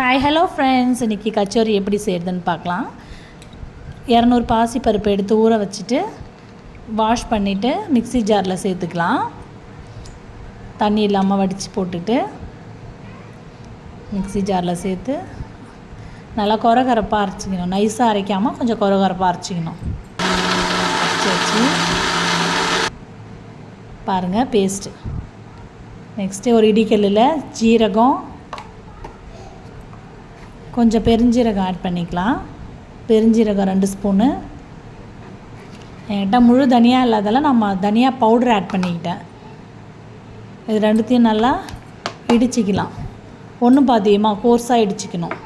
Hi hello friends, இன்றைக்கி கச்சோரி எப்படி செய்கிறதுன்னு பார்க்கலாம். 200 பாசிப்பருப்பு எடுத்து ஊற வச்சுட்டு வாஷ் பண்ணிவிட்டு மிக்ஸி ஜாரில் சேர்த்துக்கலாம். தண்ணி இல்லாமல் வடித்து போட்டுட்டு மிக்ஸி ஜாரில் சேர்த்து நல்லா கொரகரப்பாக அரைச்சிக்கணும். நைஸாக அரைக்காமல் கொஞ்சம் கொரகரப்பாக அரைச்சிக்கணும். அரைச்சி பாருங்கள் பேஸ்ட்டு. நெக்ஸ்ட்டு ஒரு இடிக்கல்லில் ஜீரகம், கொஞ்சம் பெருஞ்சீரகம் ஆட் பண்ணிக்கலாம். பெருஞ்சீரகம் 2 ஸ்பூனு. என்கிட்ட முழு தனியாக இல்லாதால நம்ம தனியாக பவுடர் ஆட் பண்ணிக்கிட்டேன். இது ரெண்டுத்தையும் நல்லா இடிச்சிக்கலாம். ஒன்றும் பாதியமாக கோர்ஸாக இடிச்சிக்கணும்.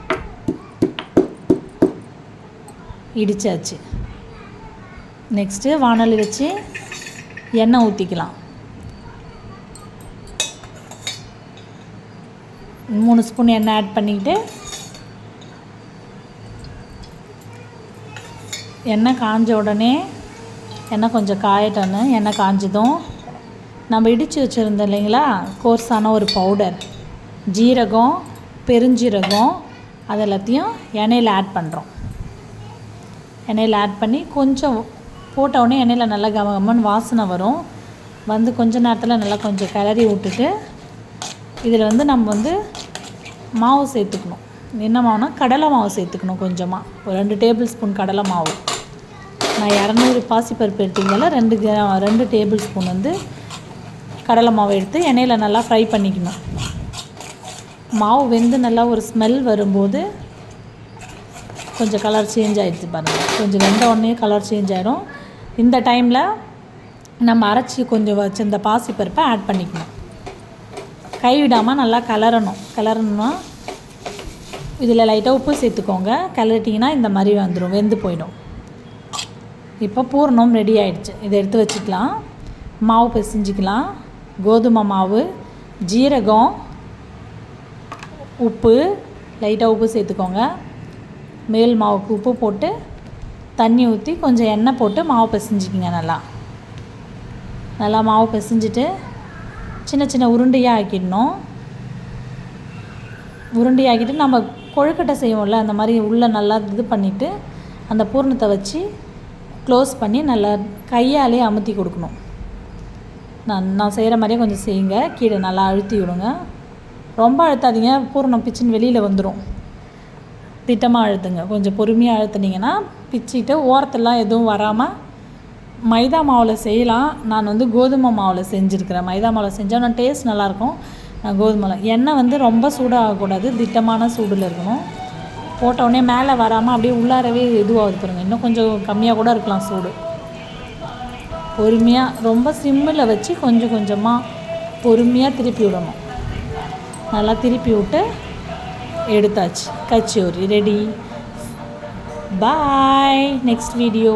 இடித்தாச்சு. நெக்ஸ்ட்டு வானல் வச்சு எண்ணெய் ஊற்றிக்கலாம். 3 ஸ்பூன் எண்ணெய் ஆட் பண்ணிக்கிட்டு எண்ணெய் காஞ்ச உடனே எண்ணெய் கொஞ்சம் காயட்டோன்னு எண்ணெய் காஞ்சதும் நம்ம இடித்து வச்சுருந்தோம் இல்லைங்களா கோர்ஸான ஒரு பவுடர், ஜீரகம், பெருஞ்சீரகம், அது எல்லாத்தையும் எண்ணெயில் ஆட் பண்ணுறோம். எண்ணெயில் ஆட் பண்ணி கொஞ்சம் போட்டவுடனே எண்ணெயில் நல்லா கமகமன்னு வாசனை வரும். வந்து கொஞ்ச நேரத்தில் நல்லா கொஞ்சம் கிளறி விட்டுட்டு இதில் நம்ம மாவு சேர்த்துக்கணும். என்ன மாவுனா கடலை மாவு சேர்த்துக்கணும். கொஞ்சமாக ஒரு 2 டேபிள் ஸ்பூன் கடலை மாவு. நான் 200 பாசிப்பருப்பு எடுத்தீங்கனால 2 டேபிள் ஸ்பூன் கடலை மாவு எடுத்து எண்ணெயில் நல்லா ஃப்ரை பண்ணிக்கணும். மாவு வெந்து நல்லா ஒரு ஸ்மெல் வரும்போது கொஞ்சம் கலர் சேஞ்ச் ஆகிடுச்சு பாருங்கள். கொஞ்சம் வெந்த உடனே கலர் சேஞ்ச் ஆகிடும். இந்த டைமில் நம்ம அரைச்சி கொஞ்சம் வச்சுருந்த பாசிப்பருப்பை ஆட் பண்ணிக்கணும். கைவிடாமல் நல்லா கிளறணும்னா இதில் லைட்டாக உப்பு சேர்த்துக்கோங்க. கிளறிட்டிங்கன்னா இந்த மாதிரி வந்துடும், வெந்து போயிடும். இப்போ பூரணம் ரெடி ஆகிடுச்சு. இதை எடுத்து வச்சுக்கலாம். மாவு பிசைஞ்சிக்கலாம். கோதுமை மாவு, ஜீரகம், உப்பு, லைட்டாக உப்பு சேர்த்துக்கோங்க. மேல் மாவுக்கு உப்பு போட்டு தண்ணி ஊற்றி கொஞ்சம் எண்ணெய் போட்டு மாவு பிசைஞ்சிக்கிங்க. நல்லா மாவு பிசைஞ்சிட்டு சின்ன சின்ன உருண்டையாக ஆக்கிடணும். உருண்டையாக்கிட்டு நம்ம கொழுக்கட்டை செய்வோம்ல, அந்த மாதிரி உள்ளே நல்லா இது பண்ணிவிட்டு அந்த பூரணத்தை வச்சு க்ளோஸ் பண்ணி நல்லா கையாலே அமுத்தி கொடுக்கணும். நான் செய்கிற மாதிரியே கொஞ்சம் செய்யுங்க. கீழே நல்லா அழுத்தி விடுங்க. ரொம்ப அழுத்தாதீங்க, பூரணம் பிச்சுன்னு வெளியில் வந்துடும். திட்டமாக அழுத்துங்க. கொஞ்சம் பொறுமையாக அழுத்துனீங்கன்னா பிச்சுட்டு ஓரத்தெல்லாம் எதுவும் வராமல். மைதா மாவில் செய்யலாம். நான் கோதுமை மாவில் செஞ்சுருக்கிறேன். மைதா மாவில் செஞ்சால் நான் டேஸ்ட் நல்லாயிருக்கும். நான் கோதுமையில் எண்ணெய் ரொம்ப சூடாகக்கூடாது, திட்டமான சூடில் இருக்கணும். போட்டவுடனே மேலே வராமல் அப்படியே உள்ளாரவே இதுவாகுது பாருங்க. இன்னும் கொஞ்சம் கம்மியாக கூட இருக்கலாம் சூடு. பொறுமையாக ரொம்ப சிம்மில் வச்சு கொஞ்சம் கொஞ்சமாக பொறுமையாக திருப்பி விடணும். நல்லா திருப்பி விட்டு எடுத்தாச்சு. Kachori ready. Bye. Next video.